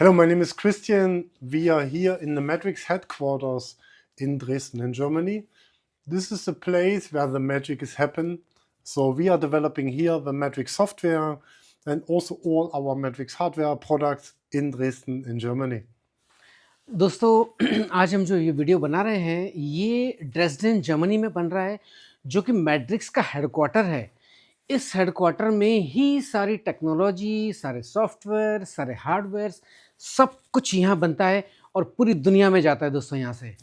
Hello, my name is Christian. We are here in the Matrix headquarters in Dresden, in Germany. This is the place where the magic is happening. So we are developing here the Matrix software and also all our Matrix hardware products in Dresden, in Germany. दोस्तों आज हम जो ये video बना रहे हैं ये Dresden Germany में बन रहा है जो कि मैट्रिक्स का हेडक्वार्टर है। इस हेडक्वार्टर में ही सारी टेक्नोलॉजी, सारे सॉफ्टवेयर, सारे हार्डवेयर सब कुछ यहाँ बनता है और पूरी दुनिया में जाता है दोस्तों यहाँ से।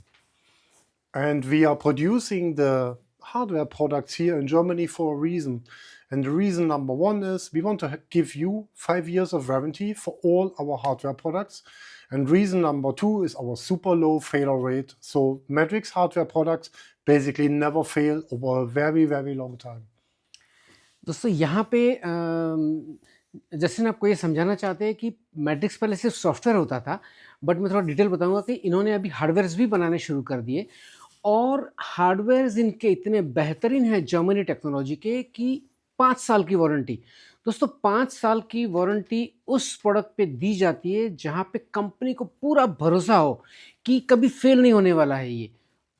And we are producing the hardware products here in Germany for a reason. And the reason number one is we want to give you 5 years of warranty for all our hardware products. And reason number two is our super low failure rate. So Matrix hardware products basically never fail over a very, very long time. दोस्तों यहाँ पे जैसे आपको ये समझाना चाहते हैं कि मैट्रिक्स पहले सिर्फ सॉफ्टवेयर होता था, बट मैं थोड़ा डिटेल बताऊंगा कि इन्होंने अभी हार्डवेयर्स भी बनाने शुरू कर दिए और हार्डवेयर्स इनके इतने बेहतरीन हैं जर्मनी टेक्नोलॉजी के कि 5 साल की वारंटी। दोस्तों 5 साल की वारंटी उस प्रोडक्ट पे दी जाती है जहाँ पे कंपनी को पूरा भरोसा हो कि कभी फेल नहीं होने वाला है। ये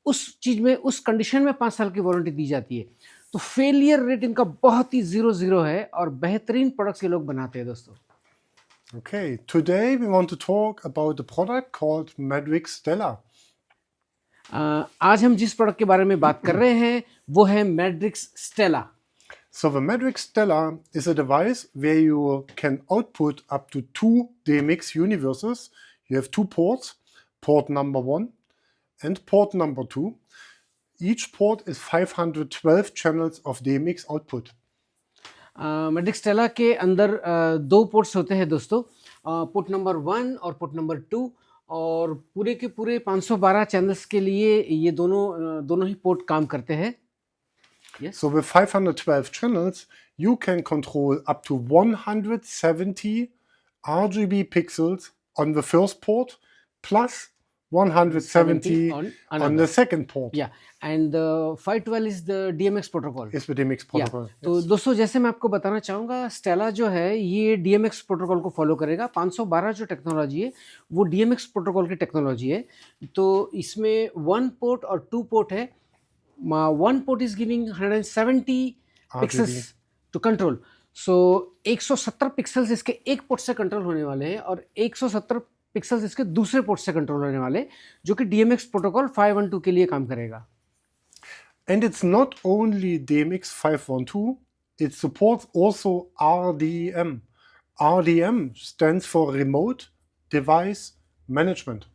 उस चीज़ में, उस कंडीशन में 5 साल की वारंटी दी जाती है। तो फेलियर रेट इनका बहुत ही 0 है और बेहतरीन प्रोडक्ट्स ये लोग बनाते हैं दोस्तों। Okay, today we want to talk about a product called Matrix Stella. आज हम जिस प्रोडक्ट के बारे में बात कर रहे हैं वो है matrix Stella. So the Matrix Stella is a device where you can output up to 2 DMX universes. You have 2 ports, port number 1 and port number 2. Each port is 512 channels of DMX output. Matrix Stella के अंदर 2 ports होते हैं दोस्तों, port number 1 और port number 2, और पूरे के पूरे 512 चैनल्स के लिए ये दोनों ही पोर्ट काम करते हैं। Yes. So with 512 channels, you can control up to 170 RGB pixels on the first port plus 170 on the second port. Yeah, and the 512 is the DMX protocol. It's the DMX protocol. Yeah. तो दोस्तों जैसे मैं आपको बताना चाहूँगा, Stella जो है ये DMX प्रोटोकॉल को फॉलो करेगा। 512 जो टेक्नोलॉजी है वो DMX प्रोटोकॉल की टेक्नोलॉजी है। तो इसमें 1 पोर्ट और 2 पोर्ट है। 1 port is giving 170 pixels to control. So 170 pixels इसके एक पोर्ट से कंट्रोल होने वाले हैं और 170 पिक्सल्स इसके दूसरे पोर्ट से कंट्रोल होने वाले, जो कि DMX प्रोटोकॉल 512 के लिए काम करेगा। And it's not only DMX 512, it supports also RDM. RDM stands for Remote Device Management.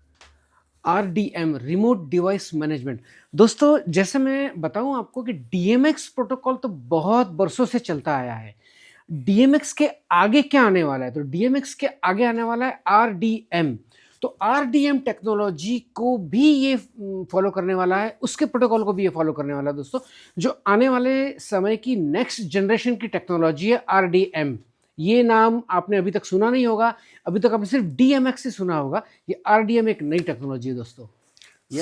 RDM, remote device management. दोस्तों जैसे मैं बताऊं आपको कि DMX प्रोटोकॉल तो बहुत बरसों से चलता आया है। DMX के आगे क्या आने वाला है? तो DMX के आगे आने वाला है RDM। तो RDM टेक्नोलॉजी को भी ये फॉलो करने वाला है, उसके प्रोटोकॉल को भी ये फॉलो करने वाला है दोस्तों। जो आने वाले समय की नेक्स्ट जनरेशन की टेक्नोलॉजी है RDM। ये नाम आपने अभी तक सुना नहीं होगा, अभी तक आपने सिर्फ DMX ही सुना होगा। ये RDM एक नई टेक्नोलॉजी है दोस्तों।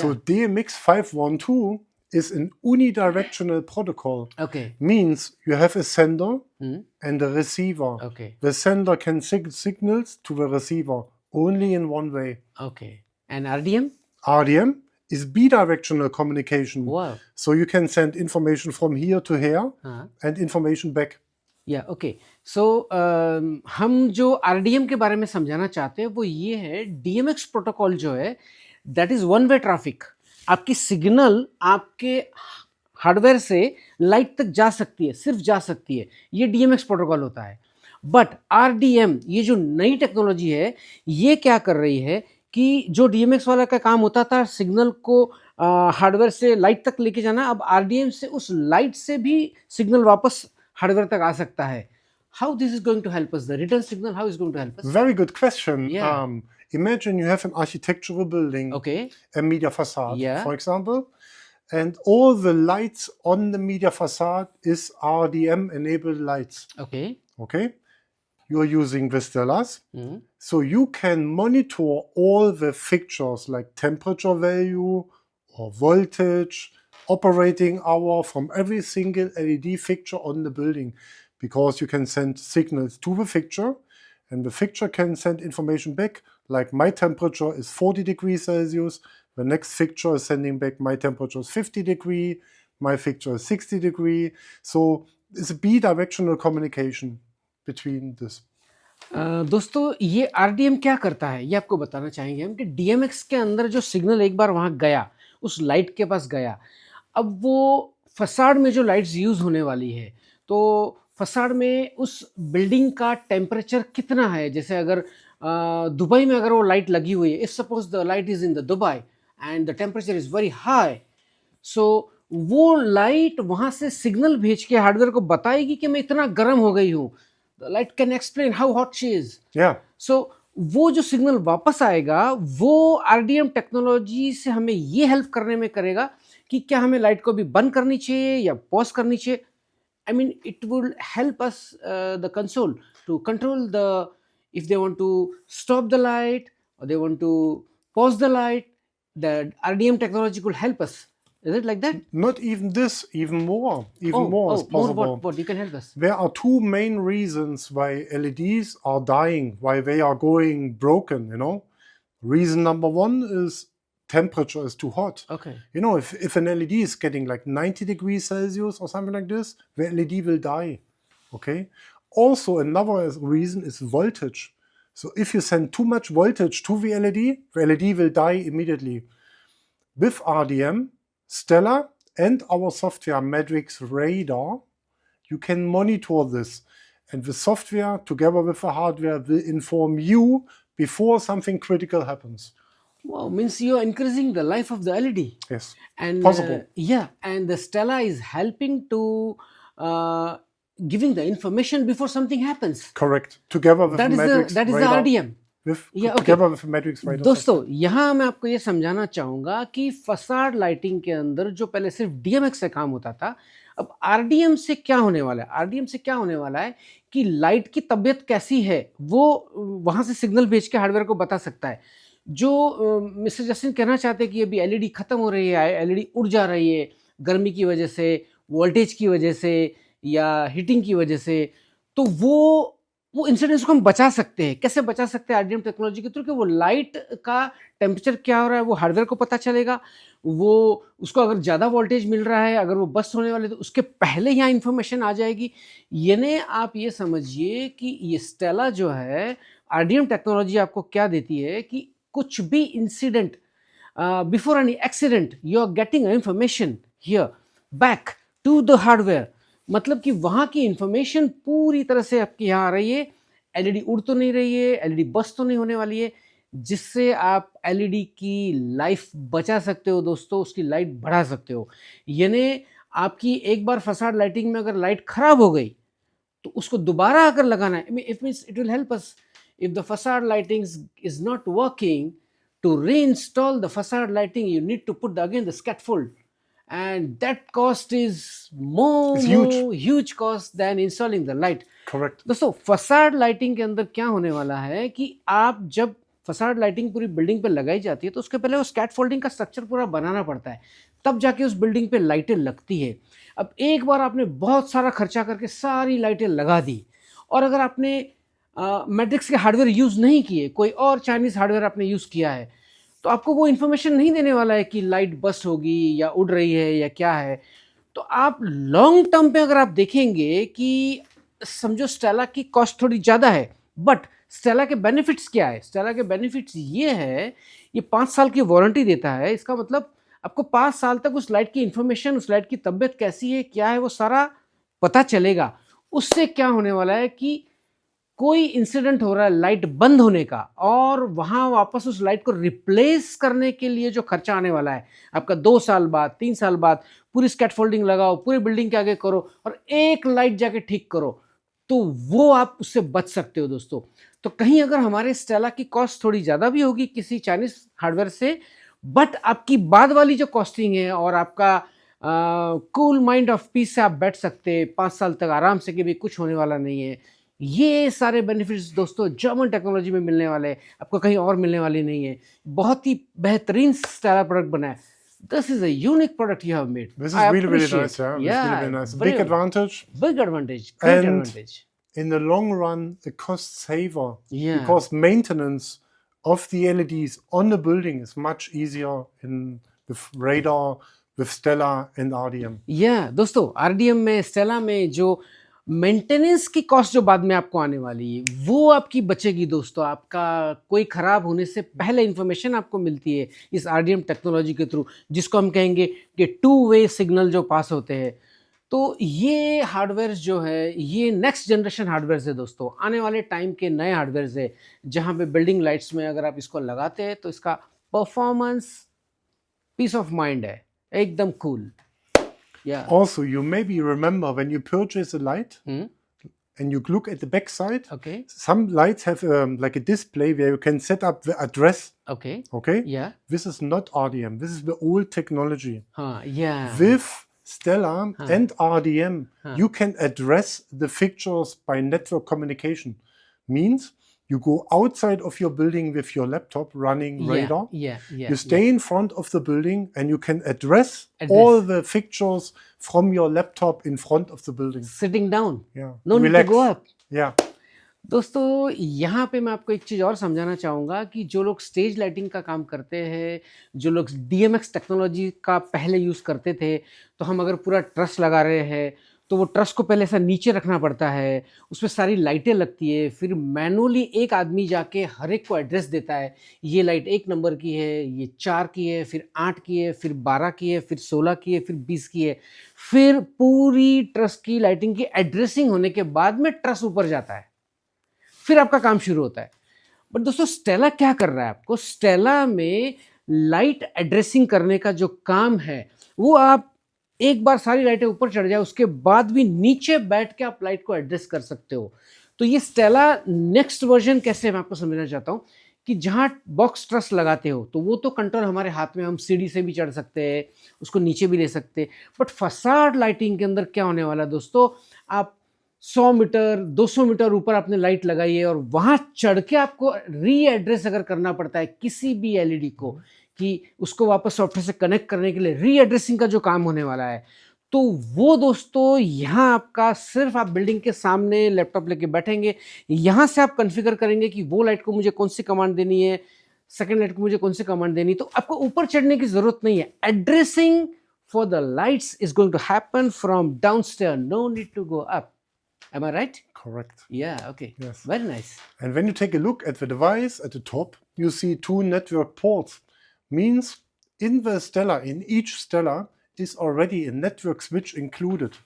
So DMX 512 is an unidirectional protocol. Okay. Means you have a sender and a receiver. Okay. The sender can send signals to the receiver only in one way. Okay. And RDM? RDM is bidirectional communication. Wow. So you can send information from here to here and information back. Yeah, okay. So हम जो RDM के बारे में समझाना चाहते हैं वो ये है, DMX प्रोटोकॉल जो है that is one way traffic. आपकी सिग्नल आपके हार्डवेयर से लाइट तक जा सकती है, सिर्फ जा सकती है, ये DMX प्रोटोकॉल होता है। बट RDM ये जो नई टेक्नोलॉजी है ये क्या कर रही है कि जो DMX वाला का काम होता था सिग्नल को हार्डवेयर से लाइट तक लेके जाना, अब RDM से उस लाइट से भी सिग्नल वापस हार्डवेयर तक आ सकता है। How this is going to help us? The return signal, how is going to help us? Very good question. Yeah. Imagine you have an architectural building, Okay. a media facade, Yeah. for example, and all the lights on the media facade is RDM enabled lights. Okay. Okay, you're using the Stellas, so you can monitor all the fixtures like temperature value or voltage, operating hour from every single LED fixture on the building, because you can send signals to the fixture and the fixture can send information back like my temperature is 40 degrees Celsius, the next fixture is sending back my temperature is 50 degree, my fixture is 60 degree. So it's a bidirectional communication between this. दोस्तों ये RDM क्या करता है ये आपको बताना चाहेंगे हम कि डीएमएक्स के अंदर जो सिग्नल एक बार वहाँ गया, उस लाइट के पास गया, अब वो फसाड में जो लाइट्स यूज़ होने वाली है, तो फसाड में उस बिल्डिंग का टेम्परेचर कितना है, जैसे अगर दुबई में अगर वो लाइट लगी हुई है, if suppose the light is in the Dubai and the temperature is very high, so वो लाइट वहाँ से सिग्नल भेज के हार्डवेयर को बताएगी कि मैं इतना गर्म हो गई हूँ. The light can explain how hot she is. Yeah. So वो जो सिग्नल वापस आएगा वो आरडीएम टेक्नोलॉजी से हमें ये हेल्प करने में करेगा कि क्या हमें लाइट को भी बंद करनी चाहिए या पॉज करनी चाहिए. I mean it will help us the console to control the if they want to stop the light और they want to pause the light, the RDM technology will help us. Is it like that? Not even this, even more is More possible. what you can help us. There are two main reasons why LEDs are dying, why they are going broken, you know. Reason number one is temperature is too hot. Okay. You know, if an LED is getting like 90 degrees Celsius or something like this, the LED will die. Okay. Also, another reason is voltage. So if you send too much voltage to the LED will die immediately. With RDM, Stellar and our software Matrix Radar, you can monitor this, and the software together with the hardware will inform you before something critical happens. Wow, means you are increasing the life of the LED. Yes, And possible. Yeah, and the Stella is helping to giving the information before something happens. Correct. Together with That is Matrix the Radar. RDM. Together with Matrix Radar. दोस्तों यहाँ मैं आपको ये समझाना चाहूँगा कि facade lighting के अंदर जो पहले सिर्फ डीएमएक्स से काम होता था, अब आरडीएम से क्या होने वाला है. आरडीएम से क्या होने वाला है कि लाइट की तबीयत कैसी है वो वहाँ से सिग्नल भेज के हार्डवेयर को बता सकता है. जो मिस्टर जस्टिन कहना चाहते हैं कि अभी एलईडी ख़त्म हो रही है, एलईडी उड़ जा रही है गर्मी की वजह से, वोल्टेज की वजह से या हीटिंग की वजह से, तो वो इंसिडेंट्स को हम बचा सकते हैं. कैसे बचा सकते हैं आरडीएम टेक्नोलॉजी के थ्रू कि वो लाइट का टेम्परेचर क्या हो रहा है वो हार्डवेयर को पता चलेगा. वो उसको अगर ज़्यादा वोल्टेज मिल रहा है, अगर वो बस्ट होने वाले तो उसके पहले यहाँ इन्फॉर्मेशन आ जाएगी. यानी आप ये समझिए कि ये स्टेला जो है आरडीएम टेक्नोलॉजी आपको क्या देती है कि कुछ भी incident before any accident you are getting information here back to the hardware. मतलब कि वहाँ की इंफॉर्मेशन पूरी तरह से आपके यहाँ आ रही है. एलईडी उड़ तो नहीं रही है, एलईडी बस्ट तो नहीं होने वाली है, जिससे आप एलईडी की लाइफ बचा सकते हो दोस्तों, उसकी लाइट बढ़ा सकते हो. यानी आपकी एक बार फसाड लाइटिंग में अगर लाइट खराब हो गई तो उसको दोबारा अगर लगाना है, it means it will help us. If the facade lighting is not working, to reinstall the facade lighting, you need to put again the scaffold, and that cost is more huge cost than installing the light. Correct. दोस्तों facade lighting के अंदर क्या होने वाला है कि आप जब facade lighting पूरी बिल्डिंग पे लगाई जाती है तो उसके पहले वो scaffolding का स्ट्रक्चर पूरा बनाना पड़ता है, तब जाके उस बिल्डिंग पे लाइटें लगती है. अब एक बार आपने बहुत सारा खर्चा करके सारी लाइटें लगा दी और अगर आपने मैट्रिक्स के हार्डवेयर यूज़ नहीं किए, कोई और चाइनीज़ हार्डवेयर आपने यूज़ किया है, तो आपको वो इन्फॉर्मेशन नहीं देने वाला है कि लाइट बस्ट होगी या उड़ रही है या क्या है. तो आप लॉन्ग टर्म पे अगर आप देखेंगे कि समझो स्टेला की कॉस्ट थोड़ी ज़्यादा है, बट स्टेला के बेनिफिट्स क्या है. स्टेला के बेनिफिट्स ये है, ये 5 साल की वारंटी देता है. इसका मतलब आपको 5 साल तक उस लाइट की इन्फॉर्मेशन, उस लाइट की तबीयत कैसी है, क्या है, वो सारा पता चलेगा. उससे क्या होने वाला है कि कोई इंसिडेंट हो रहा है लाइट बंद होने का और वहाँ वापस उस लाइट को रिप्लेस करने के लिए जो खर्चा आने वाला है आपका 2 साल बाद, 3 साल बाद, पूरी स्कैटफोल्डिंग लगाओ, पूरी बिल्डिंग के आगे करो और एक लाइट जाके ठीक करो, तो वो आप उससे बच सकते हो दोस्तों. तो कहीं अगर हमारे स्टेला की कॉस्ट थोड़ी ज़्यादा भी होगी किसी चाइनीज़ हार्डवेयर से, बट आपकी बाद वाली जो कॉस्टिंग है और आपका कूल माइंड ऑफ पीस से आप बैठ सकते हैं 5 साल तक आराम से कि भी कुछ होने वाला नहीं है. ये सारे बेनिफिट्स दोस्तों जर्मन टेक्नोलॉजी में मिलने वाले हैं, आपको कहीं और मिलने वाली नहीं है. बहुत ही बेहतरीन स्टेला प्रोडक्ट बना है. This is a unique product you have made. This is really nice. Yeah, really nice. Big advantage. Big advantage. Great advantage. In the long run, a cost saver. Yeah. Because maintenance of the LEDs on the building is much easier with radar, with Stellar and RDM. दोस्तों RDM में Stella में जो maintenance की cost जो बाद में आपको आने वाली है वो आपकी बचेगी दोस्तों। आपका कोई खराब होने से पहले इंफॉर्मेशन आपको मिलती है इस आरडीएम टेक्नोलॉजी के थ्रू, जिसको हम कहेंगे कि 2-वे सिग्नल जो पास होते हैं। तो ये हार्डवेयर जो है ये नेक्स्ट जनरेशन हार्डवेयर है दोस्तों, आने वाले टाइम के नए हार्डवेयर है, जहाँ पे बिल्डिंग लाइट्स में अगर आप इसको लगाते हैं तो इसका परफॉर्मेंस पीस ऑफ माइंड है, एकदम cool. Also, you maybe remember when you purchase a light and you look at the back side, Okay. some lights have like a display where you can set up the address. Okay. Okay? Yeah. This is not RDM. This is the old technology. Yeah. With Stellar and RDM, you can address the fixtures by network communication. Means you go outside of your building with your laptop running radar. You stay in front of the building and you can address all the fixtures from your laptop in front of the building. Sitting down. Yeah. No need to go up. Yeah. दोस्तों यहाँ पे मैं आपको एक चीज़ और समझाना चाहूँगा कि जो लोग स्टेज लाइटिंग का काम करते हैं, जो लोग DMX टेक्नोलॉजी का पहले यूज़ करते थे, तो हम अगर पूरा ट्रस लगा रहे हैं तो वो ट्रस को पहले ऐसा नीचे रखना पड़ता है, उसमें सारी लाइटें लगती है, फिर मैनुअली एक आदमी जाके हर एक को एड्रेस देता है, ये लाइट 1 नंबर की है, ये 4 की है, फिर 8 की है, फिर 12 की है, फिर 16 की है, फिर 20 की है। फिर पूरी ट्रस की लाइटिंग की एड्रेसिंग होने के बाद में ट्रस ऊपर जाता है, फिर आपका काम शुरू होता है। बट दोस्तों स्टेला क्या कर रहा है आपको? स्टेला में लाइट एड्रेसिंग करने का जो काम है वो आप एक बार सारी लाइटें ऊपर चढ़ जाए उसके बाद भी नीचे बैठ के आप लाइट को एड्रेस कर सकते हो। तो ये स्टेला नेक्स्ट वर्जन कैसे मैं आपको समझना चाहता हूँ कि जहाँ बॉक्स ट्रस लगाते हो तो वो तो कंट्रोल हमारे हाथ में, हम सीढ़ी से भी चढ़ सकते हैं, उसको नीचे भी ले सकते हैं। बट फसाड लाइटिंग के अंदर क्या होने वाला है दोस्तों, आप 100 मीटर 200 मीटर ऊपर आपने लाइट लगाई है और वहाँ चढ़ के आपको रीएड्रेस अगर करना पड़ता है किसी भी एलईडी को कि उसको वापस सॉफ्टवेयर से कनेक्ट करने के लिए रीएड्रेसिंग का जो काम होने वाला है, तो वो दोस्तों यहाँ आपका सिर्फ आप बिल्डिंग के सामने लैपटॉप लेके बैठेंगे, यहाँ से आप कॉन्फ़िगर करेंगे कि वो लाइट को मुझे कौन सी कमांड देनी है, सेकंड लाइट को मुझे कौन सी कमांड देनी, तो आपको ऊपर चढ़ने की ज़रूरत नहीं है। Addressing for the lights is going to happen from downstair, no need to go up. Am I right? Correct. Yeah, okay. Yes. Very nice. And when you take a look at the device at the top, you see 2 network ports. Means in the Stellar, in each Stellar is already a network switch included.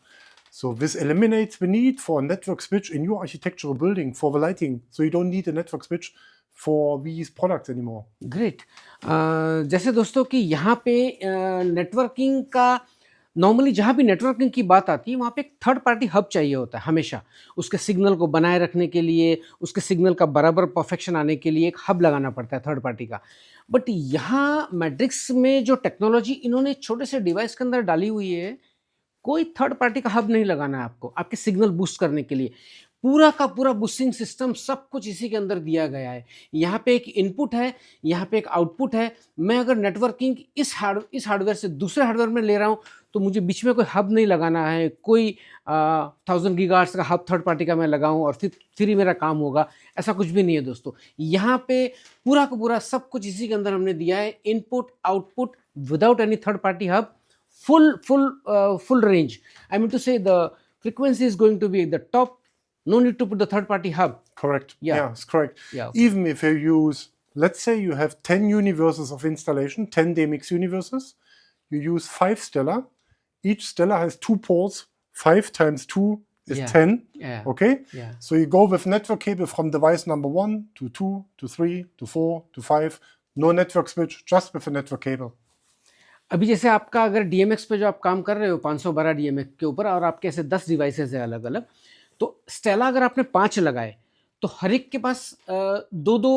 So this eliminates the need for a network switch in your architectural building for the lighting. So you don't need a network switch for these products anymore. Great. जैसे दोस्तों कि यहाँ पे networking का normally जहाँ भी networking की बात आती है वहाँ पे एक थर्ड पार्टी हब चाहिए होता है हमेशा, उसके सिग्नल को बनाए रखने के लिए, उसके सिग्नल का बराबर परफेक्शन आने के लिए एक हब लगाना पड़ता है थर्ड पार्टी का। बट यहाँ मैट्रिक्स में जो टेक्नोलॉजी इन्होंने छोटे से डिवाइस के अंदर डाली हुई है, कोई थर्ड पार्टी का हब नहीं लगाना है आपको आपके सिग्नल बूस्ट करने के लिए। पूरा का पूरा बूस्टिंग सिस्टम सब कुछ इसी के अंदर दिया गया है। यहाँ पे एक इनपुट है, यहाँ पे एक आउटपुट है। मैं अगर नेटवर्किंग इस हार्डवेयर से दूसरे हार्डवेयर में ले रहा हूँ तो मुझे बीच में कोई हब नहीं लगाना है, कोई 1000 गीगाहर्ट्ज़ का हब थर्ड पार्टी का मैं लगाऊं और फिर ही मेरा काम होगा, ऐसा कुछ भी नहीं है दोस्तों। यहाँ पे पूरा का पूरा सब कुछ इसी के अंदर हमने दिया है, input output without any third party hub, full range. I mean to say the frequency is going to be the top. No need to put the third party hub. Correct. Yeah. It's correct. Yeah. Even if you use, let's say you have 10 universes of installation, 10 DMX universes, you use 5 Stellar. Each Stellar has 2 ports. 5 times 2 is 10. Yeah. Okay? Yeah. So you go with network cable from device number 1 to 2 to 3 to 4 to 5. No network switch, just with a network cable. अभी जैसे आपका अगर DMX पे जो आप काम कर रहे हो 512 DMX के ऊपर और आपके ऐसे 10 डिवाइसेस है अलग अलग, तो स्टेला अगर आपने 5 लगाए तो हर एक के पास 2-2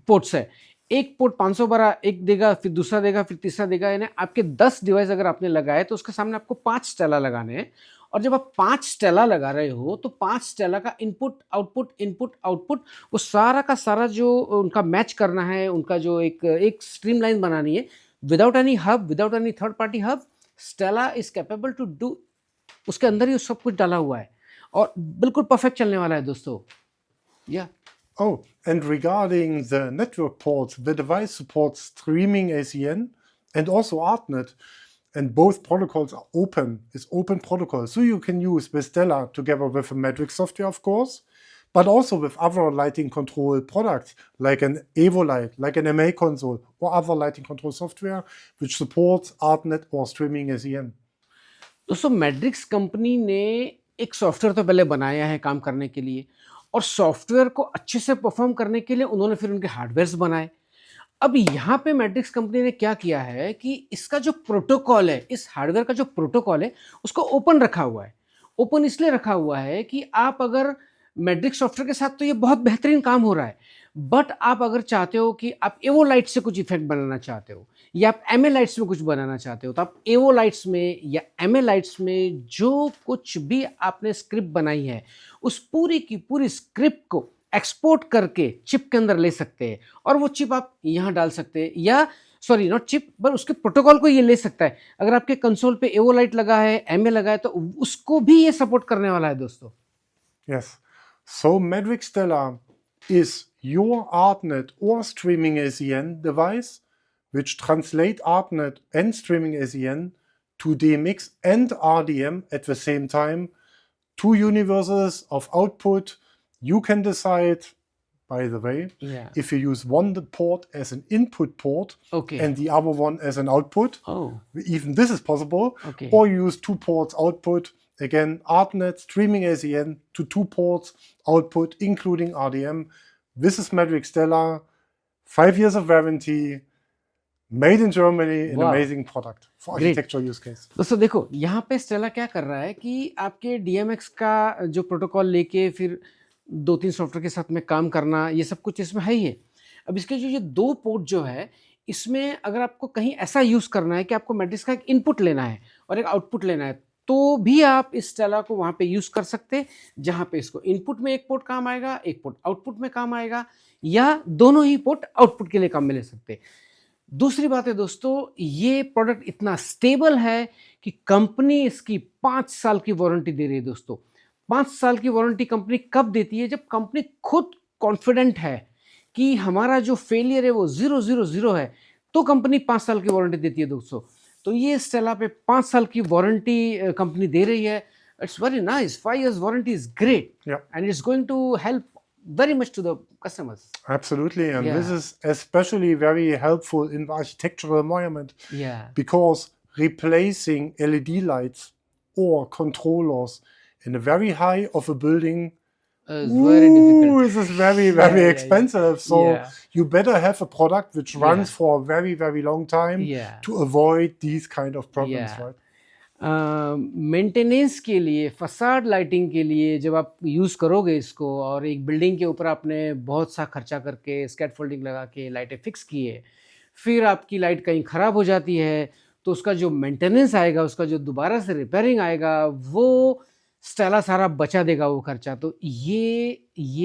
पोर्ट्स है। एक पोर्ट 512 एक देगा, फिर दूसरा देगा, फिर तीसरा देगा, यानी आपके 10 डिवाइस अगर आपने लगाए तो उसके सामने आपको 5 स्टेला लगाने हैं। और जब आप 5 स्टेला लगा रहे हो तो 5 स्टेला का इनपुट आउटपुट वो सारा का सारा जो उनका मैच करना है, उनका जो एक स्ट्रीमलाइन बनानी है, without any hub, without any third party hub, Stella is capable to do, उसके अंदर ही सब कुछ डाला हुआ है और बिल्कुल परफेक्ट चलने वाला है दोस्तों। या Oh, and regarding the network ports, the device supports streaming ACN and also ArtNet. And both protocols are open. It's open protocol. So you can use Vistella together with a Matrix software, of course, but also with other lighting control products like an EvoLight, like an MA console, or other lighting control software which supports ArtNet or streaming ACN. दोस्तों matrix company ने एक software तो पहले बनाया है काम करने के लिए, और सॉफ्टवेयर को अच्छे से परफॉर्म करने के लिए उन्होंने फिर उनके हार्डवेयर्स बनाए। अब यहाँ पे मैट्रिक्स कंपनी ने क्या किया है कि इसका जो प्रोटोकॉल है, इस हार्डवेयर का जो प्रोटोकॉल है, उसको ओपन रखा हुआ है। ओपन इसलिए रखा हुआ है कि आप अगर मैट्रिक्स सॉफ्टवेयर के साथ तो ये बहुत बेहतरीन काम हो रहा है, बट आप अगर चाहते हो कि आप एवो लाइट से कुछ इफेक्ट बनाना चाहते हो या आप एमए लाइट्स में कुछ बनाना चाहते हो, तो आप एवो लाइट्स में या एमए लाइट्स में जो कुछ भी आपने स्क्रिप्ट बनाई है, उस पूरी की पूरी स्क्रिप्ट को एक्सपोर्ट करके चिप के अंदर ले सकते हैं, और वो चिप आप यहाँ डाल सकते हैं, या सॉरी नॉट चिप, पर उसके प्रोटोकॉल को ये ले सकता है। अगर आपके कंसोल पे एवो लाइट लगा है, एमए लगा है, तो उसको भी ये सपोर्ट करने वाला है दोस्तों। Yes. So Matrix Stella is your ArtNet or streaming ACN device which translate ArtNet and streaming ACN to DMX and RDM at the same time. Two universes of output. You can decide, by the way, Yeah. if you use one port as an input port Okay. and the other one as an output. Oh. Even this is possible. Okay. Or you use two ports output. Again, ArtNet, streaming ACN to two ports output, including RDM. This is Matrix Stella. 5 years of warranty. Made in Germany. An Wow. amazing product for Great. architecture use case. दोस्तों देखो, यहाँ पे Stella क्या कर रहा है कि आपके DMX का जो प्रोटोकॉल लेके फिर 2-3 सॉफ्टवेयर के साथ में काम करना, ये सब कुछ इसमें है ही है। अब इसके जो ये 2 पोर्ट जो है, इसमें अगर आपको कहीं ऐसा यूज़ करना है कि आपको मैट्रिक्स का एक इनपुट लेना है और एक आउटपुट लेना है, तो भी आप इस स्टेला को वहाँ पे यूज़ कर सकते हैं, जहाँ पे इसको इनपुट में एक पोर्ट काम आएगा, एक पोर्ट आउटपुट में काम आएगा, या दोनों ही पोर्ट आउटपुट के लिए काम में ले सकते हैं। दूसरी बात है दोस्तों, ये प्रोडक्ट इतना स्टेबल है कि कंपनी इसकी 5 साल की वारंटी दे रही है दोस्तों। 5 साल की वारंटी कंपनी कब देती है? जब कंपनी खुद कॉन्फिडेंट है कि हमारा जो फेलियर है वो 000 है, तो कंपनी 5 साल की वारंटी देती है दोस्तों। तो ये स्टेला पे 5 साल की वारंटी कंपनी दे रही है। It's very nice. 5 years warranty is great, Yeah. And it's going to help very much to the customers. Absolutely. And this Yeah. is especially very helpful in the architectural environment Yeah. because replacing LED lights or controllers in a very high of a building, It's very difficult. this is very, very Yeah. expensive. So Yeah. you better have a product which runs Yeah. for a very, very long time Yeah. to avoid these kind of problems, Yeah. right? Maintenance के लिए, facade lighting के लिए जब आप use करोगे इसको, और एक बिल्डिंग के ऊपर आपने बहुत सा खर्चा करके स्कैटफोल्डिंग लगा के लाइटें फिक्स की है, फिर आपकी लाइट कहीं ख़राब हो जाती है, तो उसका जो मेंटेनेंस आएगा, उसका जो दोबारा से रिपेयरिंग आएगा, वो स्टेला सारा बचा देगा वो खर्चा। तो ये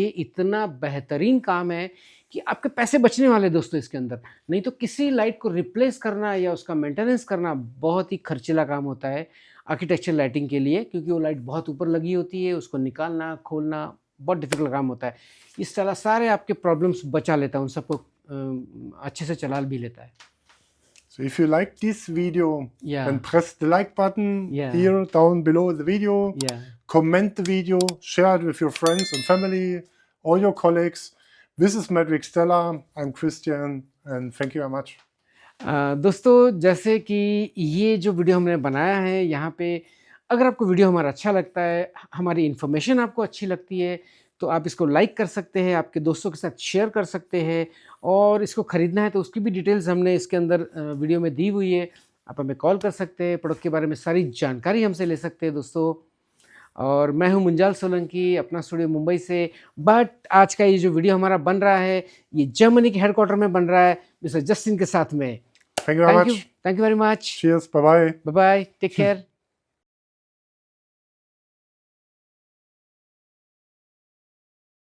इतना बेहतरीन काम है कि आपके पैसे बचने वाले दोस्तों इसके अंदर। नहीं तो किसी लाइट को रिप्लेस करना या उसका मेंटेनेंस करना बहुत ही खर्चीला काम होता है आर्किटेक्चर लाइटिंग के लिए, क्योंकि वो लाइट बहुत ऊपर लगी होती है, उसको निकालना खोलना बहुत डिफिकल्ट काम होता है। इस तरह सारे आपके प्रॉब्लम्स बचा लेता है, उन सबको अच्छे से चला भी लेता है। So if you like this video, Yeah. then press the like button Yeah. here down below the video. Yeah. Comment the video, share it with your friends and family, all your colleagues. This is Matrix Stella. I'm Christian, and thank you very much. दोस्तों, जैसे कि ये जो video हमने बनाया है, यहाँ पे अगर आपको वीडियो हमारा अच्छा लगता है, हमारी इन्फॉर्मेशन आपको अच्छी लगती है, तो आप इसको लाइक कर सकते हैं, आपके दोस्तों के साथ शेयर कर सकते हैं, और इसको ख़रीदना है तो उसकी भी डिटेल्स हमने इसके अंदर वीडियो में दी हुई है। आप हमें कॉल कर सकते हैं, प्रोडक्ट के बारे में सारी जानकारी हमसे ले सकते हैं दोस्तों। और मैं हूं मुंजाल सोलंकी, अपना स्टूडियो मुंबई से। बट आज का ये जो वीडियो हमारा बन रहा है, ये जर्मनी के हेडक्वार्टर में बन रहा है, मिस्टर जस्टिन के साथ में। Thank you very much. Thank you very much. Cheers. Bye bye. Bye bye, take care.